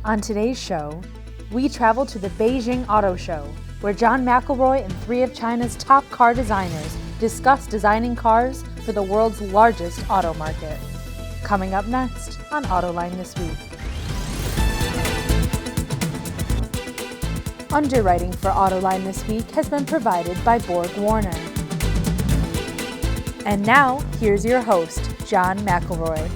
On today's show, we travel to the Beijing Auto Show, where John McElroy and 3 of China's top car designers discuss designing cars for the world's largest auto market. Coming up next on Autoline This Week. Underwriting for Autoline This Week has been provided by Borg Warner. And now, here's your host, John McElroy.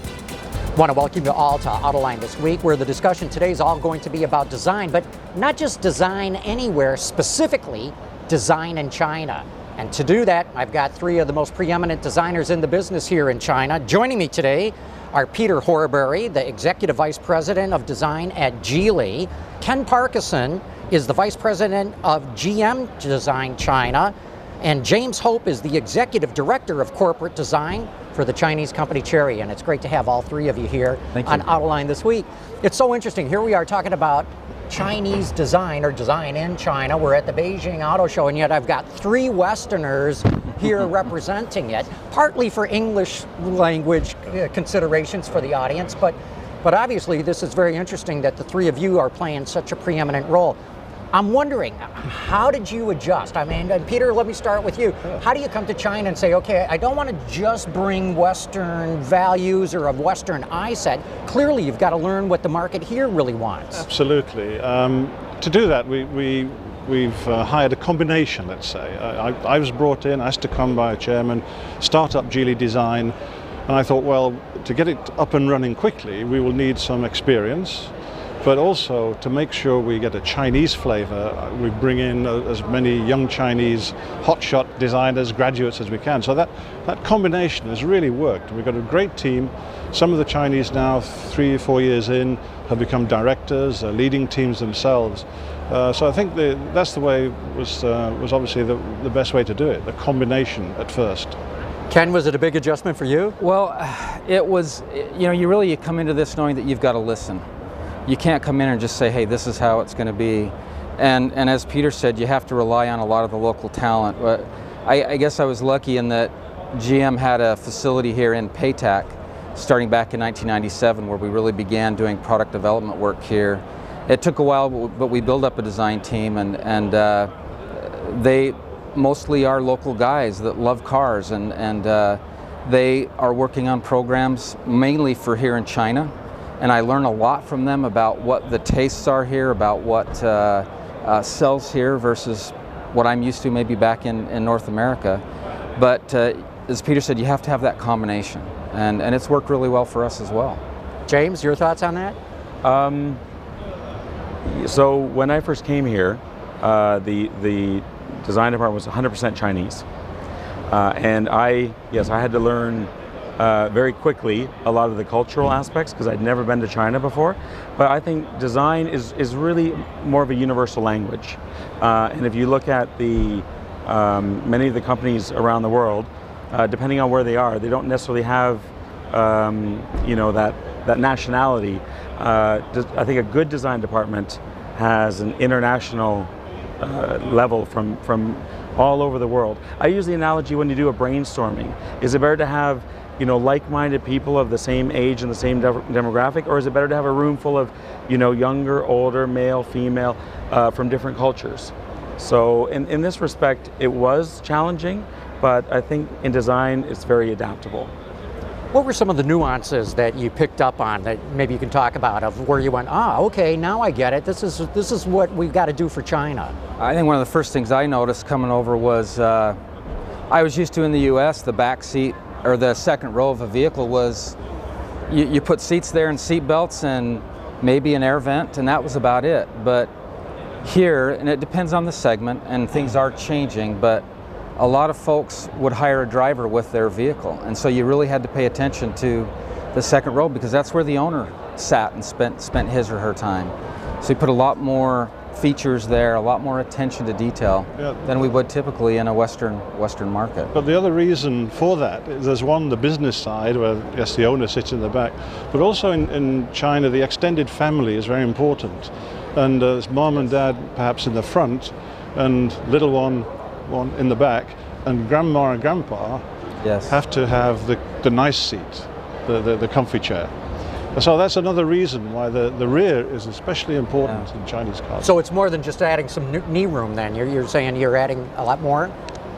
I want to welcome you all to Autoline This Week, where the discussion today is all going to be about design, but not just design anywhere, specifically design in China. And to do that, I've got 3 of the most preeminent designers in the business here in China. Joining me today are Peter Horbury, the Executive Vice President of Design at Geely. Ken Parkinson is the Vice President of GM Design China. And James Hope is the Executive Director of Corporate Design for the Chinese company Chery. And it's great to have all 3 of you here on Autoline This Week. It's so interesting. Here we are talking about Chinese design, or design in China. We're at the Beijing Auto Show, and yet I've got 3 Westerners here representing it, partly for English language considerations for the audience, but obviously this is very interesting that the 3 of you are playing such a preeminent role. I'm wondering, how did you adjust? I mean, Peter, let me start with you. How do you come to China and say, okay, I don't want to just bring Western values or a Western eye set. Clearly, you've got to learn what the market here really wants. Absolutely. To do that, we've hired a combination, let's say. I was brought in, asked to come by a chairman, start up Geely Design, and I thought, well, to get it up and running quickly, we will need some experience. But also, to make sure we get a Chinese flavor, we bring in as many young Chinese hotshot designers, graduates as we can. So that combination has really worked. We've got a great team. Some of the Chinese now, 3 or 4 years in, have become directors, leading teams themselves. So I think that's the way was obviously the best way to do it, the combination at first. Ken, was it a big adjustment for you? Well, it was, you come into this knowing that you've got to listen. You can't come in and just say, hey, this is how it's going to be. And as Peter said, you have to rely on a lot of the local talent. But I guess I was lucky in that GM had a facility here in Paytac starting back in 1997, where we really began doing product development work here. It took a while, but we built up a design team, and they mostly are local guys that love cars, and they are working on programs mainly for here in China. And I learn a lot from them about what the tastes are here, about what sells here versus what I'm used to maybe back in North America. But as Peter said, you have to have that combination, and it's worked really well for us as well. James, your thoughts on that? So when I first came here, the design department was 100% Chinese. And I had to learn very quickly a lot of the cultural aspects, because I'd never been to China before. But I think design is really more of a universal language. And if you look at the many of the companies around the world, depending on where they are, they don't necessarily have that nationality. I think a good design department has an international level from all over the world. I use the analogy when you do a brainstorming. Is it better to have like-minded people of the same age and the same demographic, or is it better to have a room full of, younger, older, male, female, from different cultures? So in this respect, it was challenging, but I think in design, it's very adaptable. What were some of the nuances that you picked up on that maybe you can talk about, of where you went, okay, now I get it. This is what we've got to do for China? I think one of the first things I noticed coming over was, I was used to in the US, the back seat or the second row of a vehicle was, you put seats there and seat belts and maybe an air vent, and that was about it. But here, and it depends on the segment, and things are changing, but a lot of folks would hire a driver with their vehicle. And so you really had to pay attention to the second row, because that's where the owner sat and spent his or her time. So you put a lot more features there, a lot more attention to detail than we would typically in a Western market. But the other reason for that is there's the business side, where yes, the owner sits in the back, but also in China, the extended family is very important. And there's mom and dad perhaps in the front, and little one in the back, and grandma and grandpa have to have the nice seat, the comfy chair. So that's another reason why the rear is especially important in Chinese cars. So it's more than just adding some knee room then. You're saying you're adding a lot more?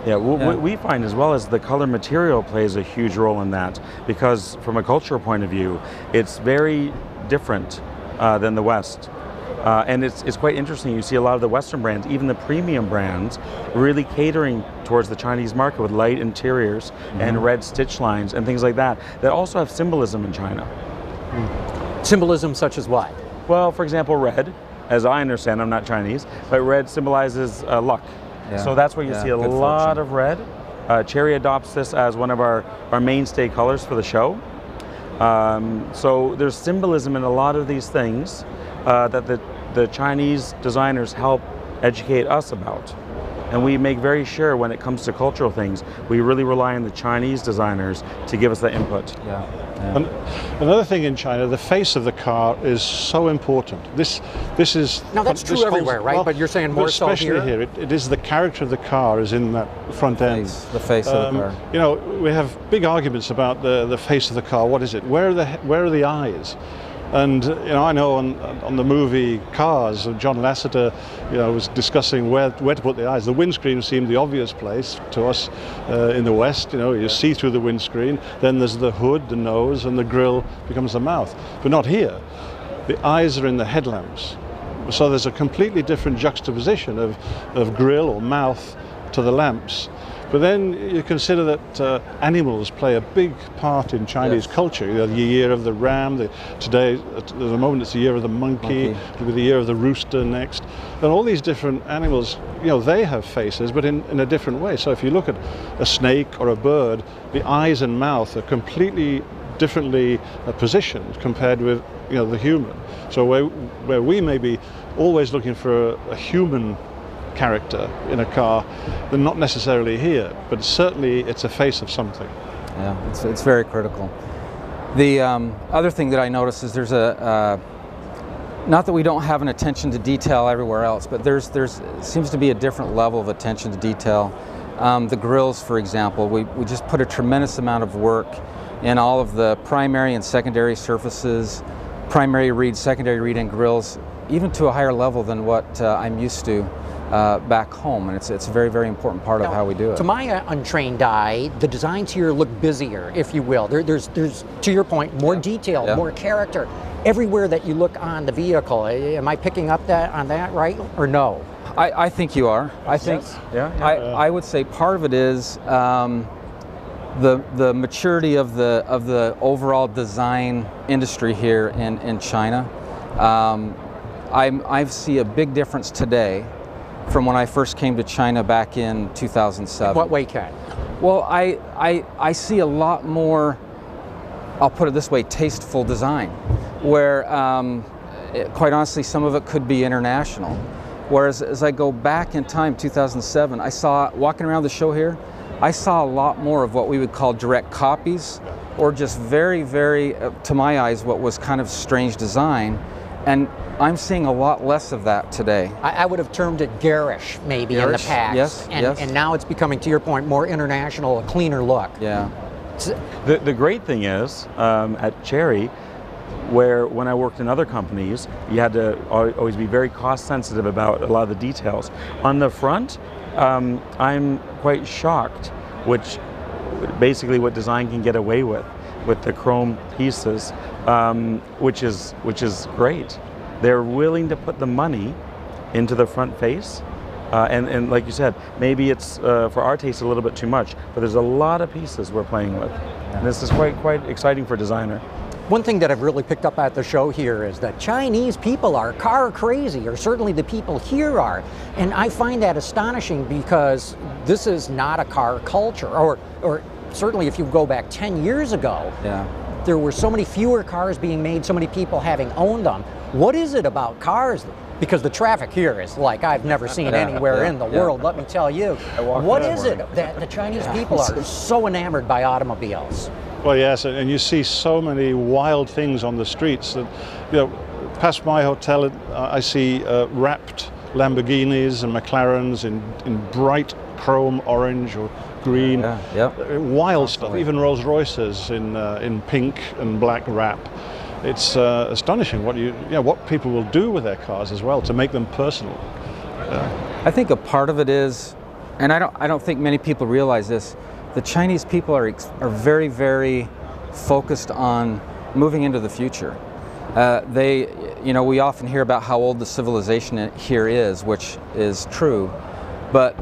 Yeah, what we find as well as the color material plays a huge role in that, because from a cultural point of view, it's very different than the West. And it's quite interesting. You see a lot of the Western brands, even the premium brands, really catering towards the Chinese market with light interiors and red stitch lines and things like that, that also have symbolism in China. Symbolism such as what? Well, for example, red, as I understand, I'm not Chinese, but red symbolizes luck. Yeah. So that's where you see a lot of red. Chery adopts this as one of our mainstay colors for the show. So there's symbolism in a lot of these things that the Chinese designers help educate us about. And we make very sure when it comes to cultural things, we really rely on the Chinese designers to give us the input. And another thing in China, the face of the car is so important. This is... Now that's true everywhere, right? Well, but you're saying more so especially here. It is the character of the car is in that front end. The face of the car. You know, we have big arguments about the face of the car. What is it? Where are the eyes? And you know, I know on the movie Cars, John Lasseter, you know, was discussing where to put the eyes. The windscreen seemed the obvious place to us in the West. You know, you see through the windscreen. Then there's the hood, the nose, and the grille becomes the mouth. But not here. The eyes are in the headlamps. So there's a completely different juxtaposition of grille or mouth to the lamps. But then you consider that animals play a big part in Chinese culture. You know, the year of the ram, today, at the moment it's the year of the monkey, it'll be the year of the rooster next. And all these different animals, you know, they have faces, but in a different way. So if you look at a snake or a bird, the eyes and mouth are completely differently positioned compared with, you know, the human. So where we may be always looking for a human character in a car, they're not necessarily here, but certainly it's a face of something. Yeah, it's very critical. The other thing that I notice is there's not that we don't have an attention to detail everywhere else, but there's seems to be a different level of attention to detail. The grills, for example, we just put a tremendous amount of work in all of the primary and secondary surfaces, primary read, secondary read, and grills, even to a higher level than what I'm used to back home, and it's a very, very important part of how we do it. To my untrained eye, the designs here look busier, if you will. There's to your point, more detail, more character everywhere that you look on the vehicle. Am I picking up on that right, or no? I think you are. I think. I would say part of it is the maturity of the overall design industry here in China. I see a big difference today from when I first came to China back in 2007. What way, Ken? Well, I see a lot more, I'll put it this way, tasteful design, where quite honestly some of it could be international. Whereas as I go back in time, 2007, I saw, walking around the show here, I saw a lot more of what we would call direct copies, or just very, very, to my eyes, what was kind of strange design. And I'm seeing a lot less of that today. I would have termed it garish, maybe, in the past. Yes, and now it's becoming, to your point, more international, a cleaner look. Yeah. The great thing is, at Chery, where when I worked in other companies, you had to always be very cost sensitive about a lot of the details. On the front, I'm quite shocked, which basically what design can get away with the chrome pieces, which is great. They're willing to put the money into the front face, and like you said, maybe it's for our taste a little bit too much, but there's a lot of pieces we're playing with, and this is quite exciting for a designer. One thing that I've really picked up at the show here is that Chinese people are car crazy, or certainly the people here are. And I find that astonishing because this is not a car culture, or certainly if you go back 10 years ago, there were so many fewer cars being made, so many people having owned them. What is it about cars? Because the traffic here is like I've never seen anywhere in the world, let me tell you. What is it that the Chinese people are so enamored by automobiles? Well, yes, and you see so many wild things on the streets that, you know, past my hotel, I see wrapped Lamborghinis and McLarens in bright chrome orange or green, wild stuff. Even Rolls Royces in pink and black wrap. it's astonishing what people will do with their cars as well to make them personal. I think a part of it is, and I don't think many people realize this, the Chinese people are very, very focused on moving into the future. We often hear about how old the civilization here is, which is true, but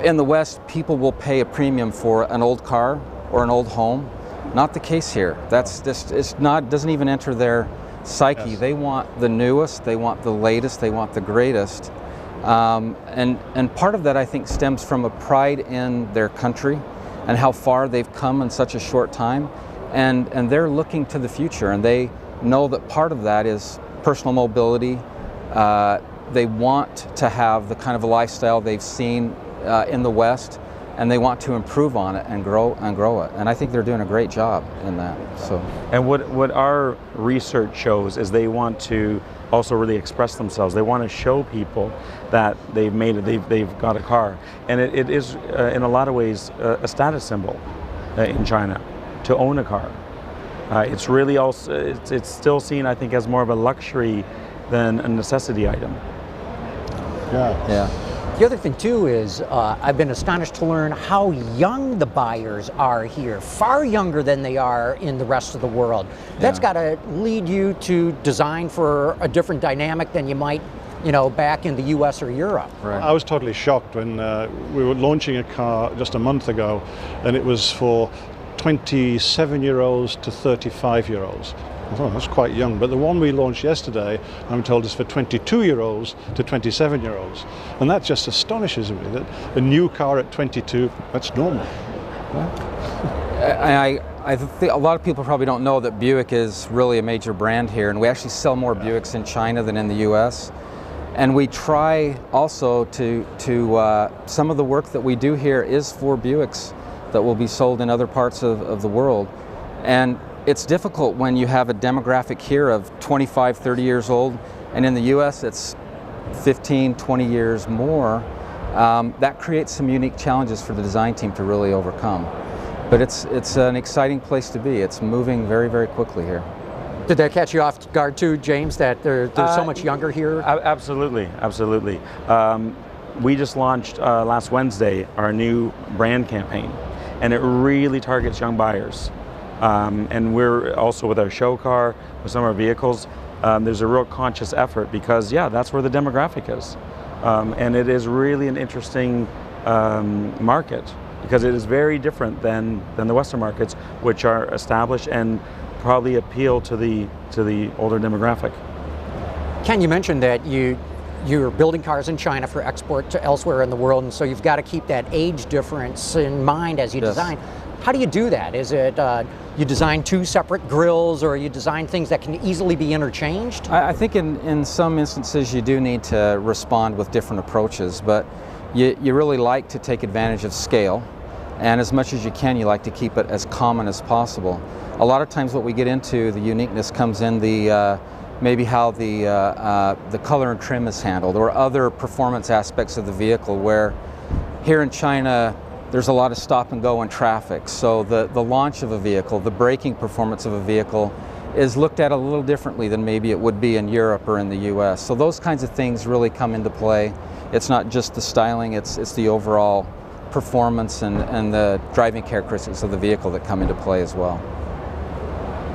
in the West, people will pay a premium for an old car or an old home. Not the case here. Doesn't even enter their psyche. Yes. They want the newest, they want the latest, they want the greatest. And part of that, I think, stems from a pride in their country and how far they've come in such a short time. And they're looking to the future, and they know that part of that is personal mobility. They want to have the kind of a lifestyle they've seen in the West, and they want to improve on it and grow it. And I think they're doing a great job in that. So. And what our research shows is they want to also really express themselves. They want to show people that they've made it, they've got a car. And it is, in a lot of ways, a status symbol in China to own a car. It's really also, it's still seen, I think, as more of a luxury than a necessity item. Yeah. The other thing too is I've been astonished to learn how young the buyers are here, far younger than they are in the rest of the world. That's got to lead you to design for a different dynamic than you might, back in the US or Europe. Right. I was totally shocked when we were launching a car just a month ago, and it was for 27-year-olds to 35-year-olds. Oh, that's quite young, but the one we launched yesterday, I'm told, is for 22-year-olds to 27-year-olds. And that just astonishes me, that a new car at 22, that's normal. I think a lot of people probably don't know that Buick is really a major brand here, and we actually sell more Buicks in China than in the US. And we try also to some of the work that we do here is for Buicks that will be sold in other parts of the world. And it's difficult when you have a demographic here of 25, 30 years old, and in the US it's 15, 20 years more. That creates some unique challenges for the design team to really overcome. But it's an exciting place to be. It's moving very, very quickly here. Did that catch you off guard too, James, that they're so much younger here? Absolutely. We just launched last Wednesday our new brand campaign, and it really targets young buyers. And we're also, with our show car, with some of our vehicles, there's a real conscious effort because, that's where the demographic is. And it is really an interesting market because it is very different than the Western markets, which are established and probably appeal to the older demographic. Ken, you mentioned that you're building cars in China for export to elsewhere in the world, and so you've got to keep that age difference in mind as you design. How do you do that? Is it you design two separate grills, or you design things that can easily be interchanged? I think in some instances you do need to respond with different approaches, but you really like to take advantage of scale, and as much as you can, you like to keep it as common as possible. A lot of times what we get into, the uniqueness comes in the maybe how the color and trim is handled, or other performance aspects of the vehicle, where here in China there's a lot of stop and go in traffic. So the launch of a vehicle, the braking performance of a vehicle is looked at a little differently than maybe it would be in Europe or in the US. So those kinds of things really come into play. It's not just the styling, it's the overall performance and the driving characteristics of the vehicle that come into play as well.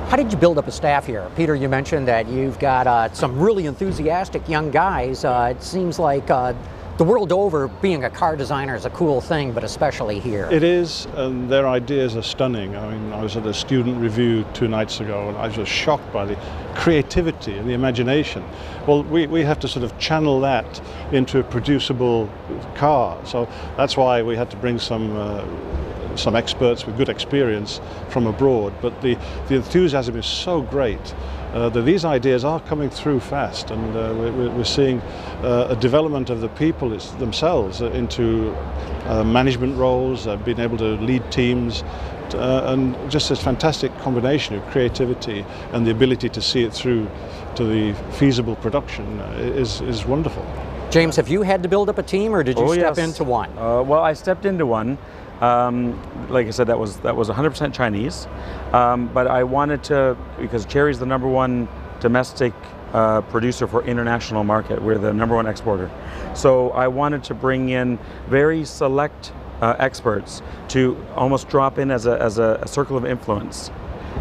How did you build up a staff here? Peter, you mentioned that you've got some really enthusiastic young guys. It seems like the world over, being a car designer is a cool thing, but especially here. It is, and their ideas are stunning. I mean, I was at a student review 2 nights ago, and I was just shocked by the creativity and the imagination. Well, we have to sort of channel that into a producible car. So that's why we had to bring some experts with good experience from abroad. But the enthusiasm is so great. That these ideas are coming through fast, and we're seeing a development of the people themselves into management roles, being able to lead teams, and just this fantastic combination of creativity and the ability to see it through to the feasible production is wonderful. James, have you had to build up a team, or did you step into one? Well, I stepped into one. Like I said, that was 100% Chinese, but I wanted to, because Chery's the #1 domestic producer for international market. We're the #1 exporter. So I wanted to bring in very select experts to almost drop in as a circle of influence.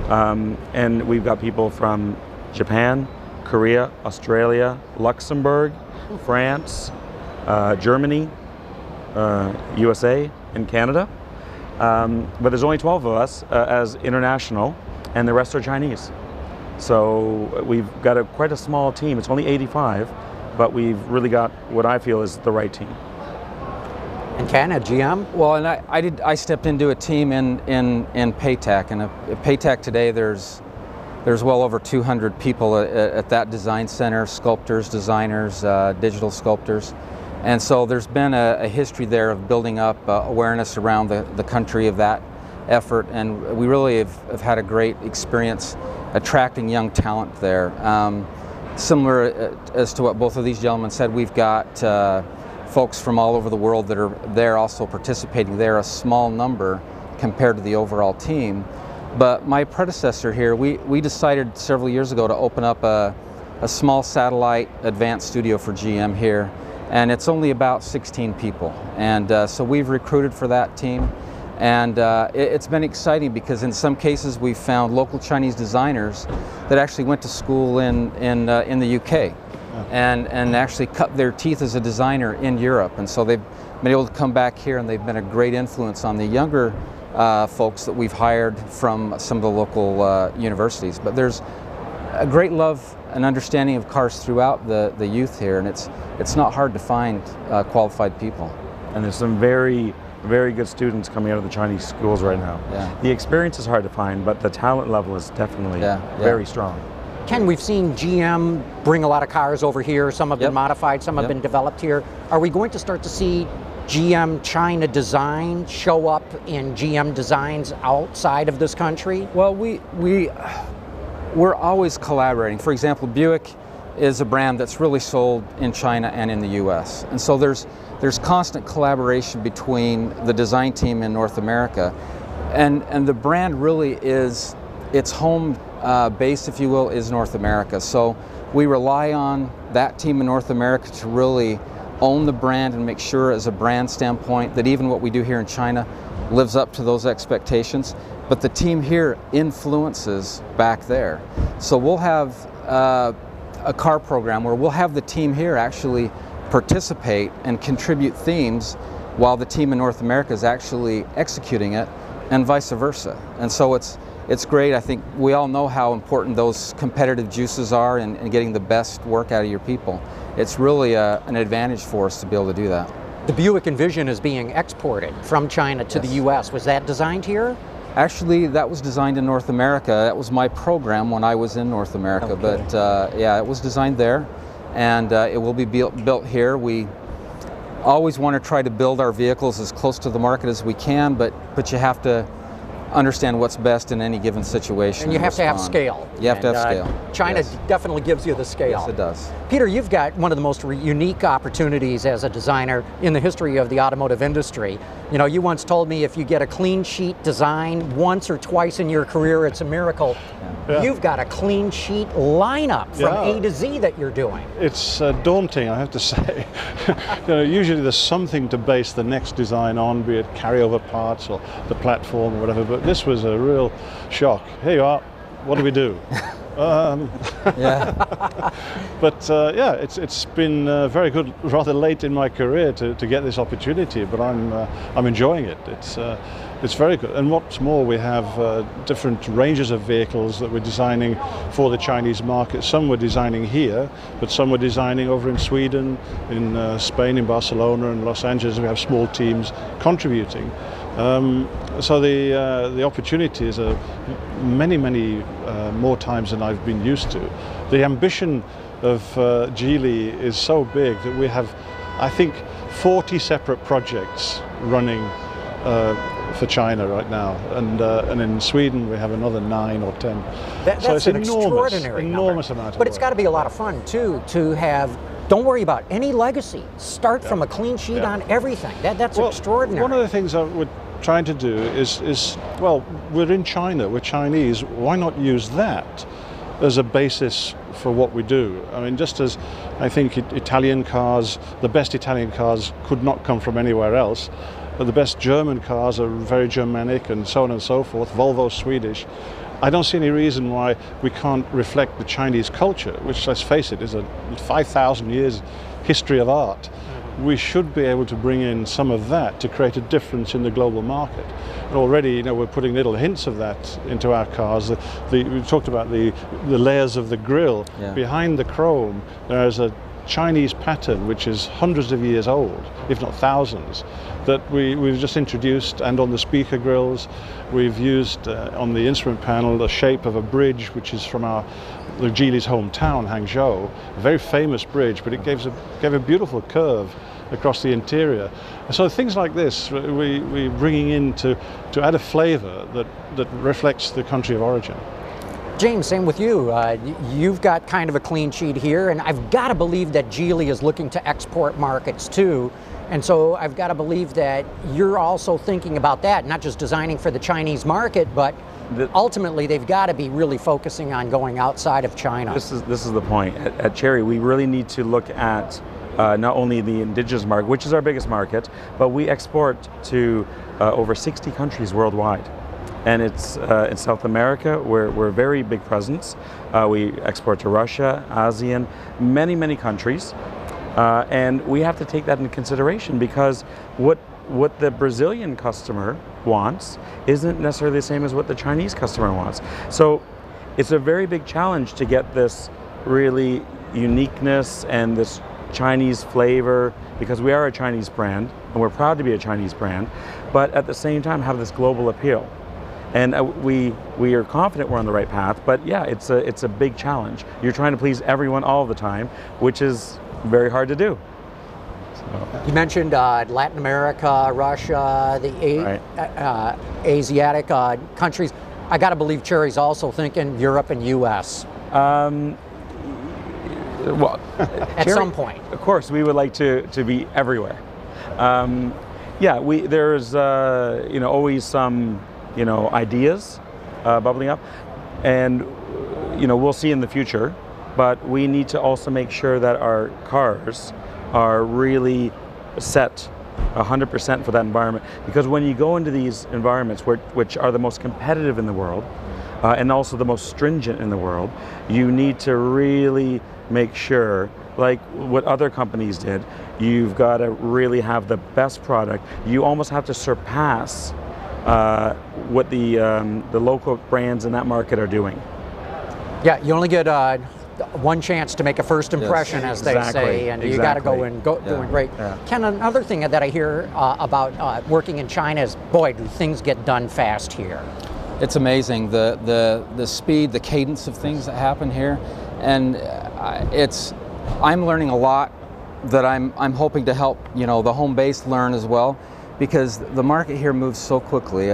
And we've got people from Japan, Korea, Australia, Luxembourg, France, Germany, USA, and Canada. But there's only 12 of us as international, and the rest are Chinese. So we've got quite a small team. It's only 85, but we've really got what I feel is the right team. And Ken at GM? Well, and I stepped into a team in PayTech, and at PayTech today there's well over 200 people at that design center, sculptors, designers, digital sculptors. And so there's been a history there of building up awareness around the country of that effort, and we really have had a great experience attracting young talent there. Similar as to what both of these gentlemen said, we've got folks from all over the world that are there also participating. They're a small number compared to the overall team. But my predecessor here, we decided several years ago to open up a small satellite advanced studio for GM here, and it's only about 16 people. And so we've recruited for that team, and it's been exciting because in some cases we've found local Chinese designers that actually went to school in the UK. And actually cut their teeth as a designer in Europe, and so they've been able to come back here, and they've been a great influence on the younger folks that we've hired from some of the local universities. But there's a great love and understanding of cars throughout the youth here, and it's not hard to find qualified people. And there's some very, very good students coming out of the Chinese schools right now. Yeah. The experience is hard to find, but the talent level is definitely very strong. Ken, we've seen GM bring a lot of cars over here. Some have been modified, some have been developed here. Are we going to start to see GM China design show up in GM designs outside of this country? Well, we're always collaborating. For example, Buick is a brand that's really sold in China and in the US. And so there's constant collaboration between the design team in North America. And the brand really is, its home base, if you will, is North America. So we rely on that team in North America to really own the brand and make sure as a brand standpoint that even what we do here in China lives up to those expectations. But the team here influences back there. So we'll have a car program where we'll have the team here actually participate and contribute themes while the team in North America is actually executing it, and vice versa. And so it's great. I think we all know how important those competitive juices are in getting the best work out of your people. It's really an advantage for us to be able to do that. The Buick Envision is being exported from China to the US. Was that designed here? Actually, that was designed in North America. That was my program when I was in North America. Okay. But yeah, it was designed there, and it will be built here. We always want to try to build our vehicles as close to the market as we can, but you have to understand what's best in any given situation. And you have to have scale. You have to have scale. China definitely gives you the scale. Yes, it does. Peter, you've got one of the most unique opportunities as a designer in the history of the automotive industry. You know, you once told me if you get a clean sheet design once or twice in your career, it's a miracle. Yeah. You've got a clean sheet lineup from A to Z that you're doing. It's daunting, I have to say. You know, usually there's something to base the next design on, be it carryover parts or the platform or whatever, but this was a real shock. Here you are, what do we do? Yeah. But yeah, it's been very good, rather late in my career to get this opportunity, but I'm enjoying it. It's very good. And what's more, we have different ranges of vehicles that we're designing for the Chinese market. Some we're designing here, but some we're designing over in Sweden, in Spain, in Barcelona, and Los Angeles. We have small teams contributing. So the opportunities are many more times than I've been used to. The ambition of Geely is so big that we have, I think, 40 separate projects running for China right now, and in Sweden we have another 9 or 10. That's so it's an enormous extraordinary amount of But work. it's got to be a lot of fun too to have. Don't worry about any legacy. Start from a clean sheet on everything. That's extraordinary. One of the things I would trying to do is well, we're in China, we're Chinese, why not use that as a basis for what we do? I mean, just as I think Italian cars, the best Italian cars could not come from anywhere else, but the best German cars are very Germanic and so on and so forth, Volvo's Swedish. I don't see any reason why we can't reflect the Chinese culture, which, let's face it, is a 5,000 years history of art. We should be able to bring in some of that to create a difference in the global market. And already, we're putting little hints of that into our cars. We talked about the layers of the grille. Yeah. Behind the chrome, there's a Chinese pattern which is hundreds of years old, if not thousands, that we've just introduced. And on the speaker grills, we've used on the instrument panel the shape of a bridge which is from the Geely's hometown, Hangzhou, a very famous bridge, but it gave a beautiful curve across the interior. And so things like this we're bringing in to add a flavor that reflects the country of origin. James, same with you. You've got kind of a clean sheet here, and I've got to believe that Geely is looking to export markets too. And so I've got to believe that you're also thinking about that, not just designing for the Chinese market, but ultimately they've got to be really focusing on going outside of China. This is the point. At Chery, we really need to look at not only the indigenous market, which is our biggest market, but we export to over 60 countries worldwide. And it's in South America, we're a very big presence. We export to Russia, ASEAN, many countries. And we have to take that into consideration, because what the Brazilian customer wants isn't necessarily the same as what the Chinese customer wants. So it's a very big challenge to get this really uniqueness and this Chinese flavor, because we are a Chinese brand and we're proud to be a Chinese brand, but at the same time have this global appeal. And we are confident we're on the right path, but yeah, it's a big challenge. You're trying to please everyone all the time, which is very hard to do. So. You mentioned Latin America, Russia, the Asiatic countries. I got to believe Chery's also thinking Europe and U.S. Well, at some point. Of course, we would like to be everywhere. Yeah, there's always some ideas bubbling up, and we'll see in the future. But we need to also make sure that our cars are really set 100% for that environment, because when you go into these environments which are the most competitive in the world and also the most stringent in the world, you need to really make sure, like what other companies did, you've got to really have the best product. You almost have to surpass what the local brands in that market are doing. Yeah, you only get one chance to make a first impression, as they say, and you got to go in doing great. Yeah. Ken, another thing that I hear about working in China is, boy, do things get done fast here. It's amazing, the speed, the cadence of things that happen here, and I'm learning a lot that I'm hoping to help the home base learn as well, because the market here moves so quickly.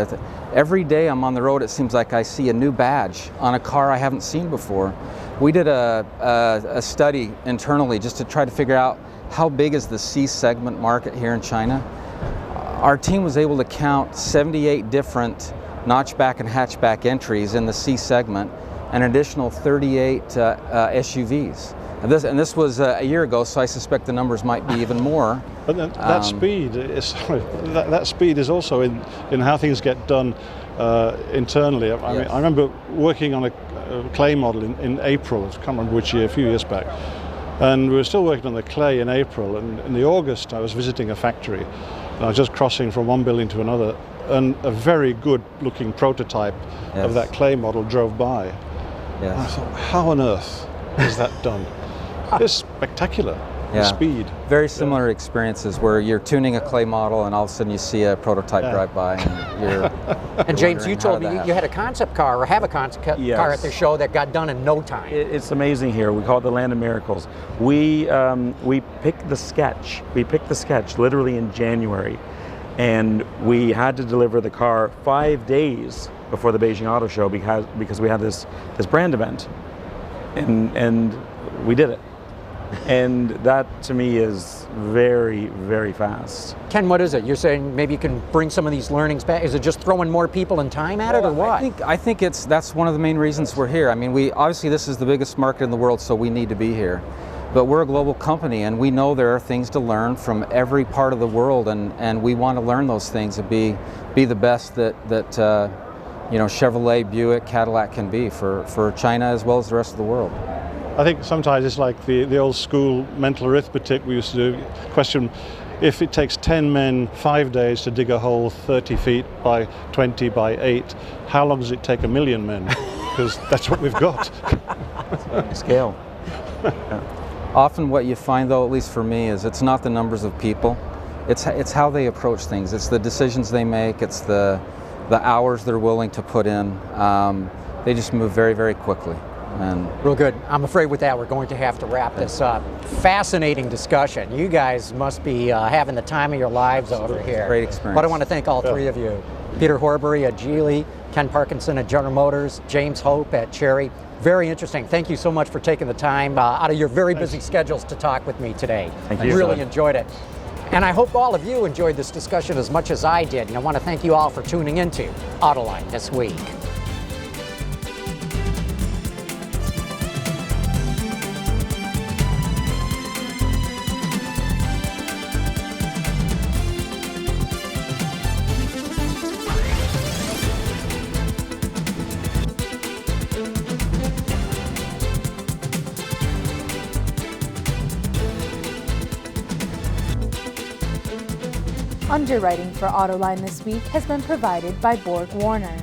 Every day I'm on the road, it seems like I see a new badge on a car I haven't seen before. We did a study internally just to try to figure out how big is the C segment market here in China. Our team was able to count 78 different notchback and hatchback entries in the C segment, and an additional 38 SUVs. And this was a year ago, so I suspect the numbers might be even more. But that speed is also in how things get done internally. I mean, I remember working on a clay model in April. I can't remember which year, a few years back, and we were still working on the clay in April. And in the August, I was visiting a factory. And I was just crossing from one building to another, and a very good-looking prototype of that clay model drove by. Yes. And I thought, how on earth is that done? It's spectacular. The speed. Very similar experiences where you're tuning a clay model and all of a sudden you see a prototype drive by and you're And James, you told me you had a concept car, or have a concept car at the show that got done in no time. It's amazing here. We call it the Land of Miracles. We picked the sketch. We picked the sketch literally in January, and we had to deliver the car 5 days before the Beijing Auto Show because we had this brand event, and we did it. And that to me is very, very fast. Ken, what is it? You're saying maybe you can bring some of these learnings back? Is it just throwing more people and time at it, or what? I think that's one of the main reasons we're here. I mean, obviously this is the biggest market in the world, so we need to be here. But we're a global company, and we know there are things to learn from every part of the world, and we want to learn those things and be the best that Chevrolet, Buick, Cadillac can be for China as well as the rest of the world. I think sometimes it's like the old school mental arithmetic we used to do. Question, if it takes 10 men 5 days to dig a hole 30 feet by 20 by 8, how long does it take 1,000,000 men? Because that's what we've got. Scale. Often what you find, though, at least for me, is it's not the numbers of people, it's how they approach things. It's the decisions they make, it's the hours they're willing to put in. They just move very, very quickly. And real good. I'm afraid with that we're going to have to wrap this up. Fascinating discussion. You guys must be having the time of your lives over here. Great experience. But I want to thank all three of you. Peter Horbury at Geely, Ken Parkinson at General Motors, James Hope at Chery. Very interesting. Thank you so much for taking the time out of your very busy schedules to talk with me today. Thank I you. really enjoyed it. And I hope all of you enjoyed this discussion as much as I did. And I want to thank you all for tuning into Autoline this week. Underwriting for Autoline this week has been provided by Borg Warner.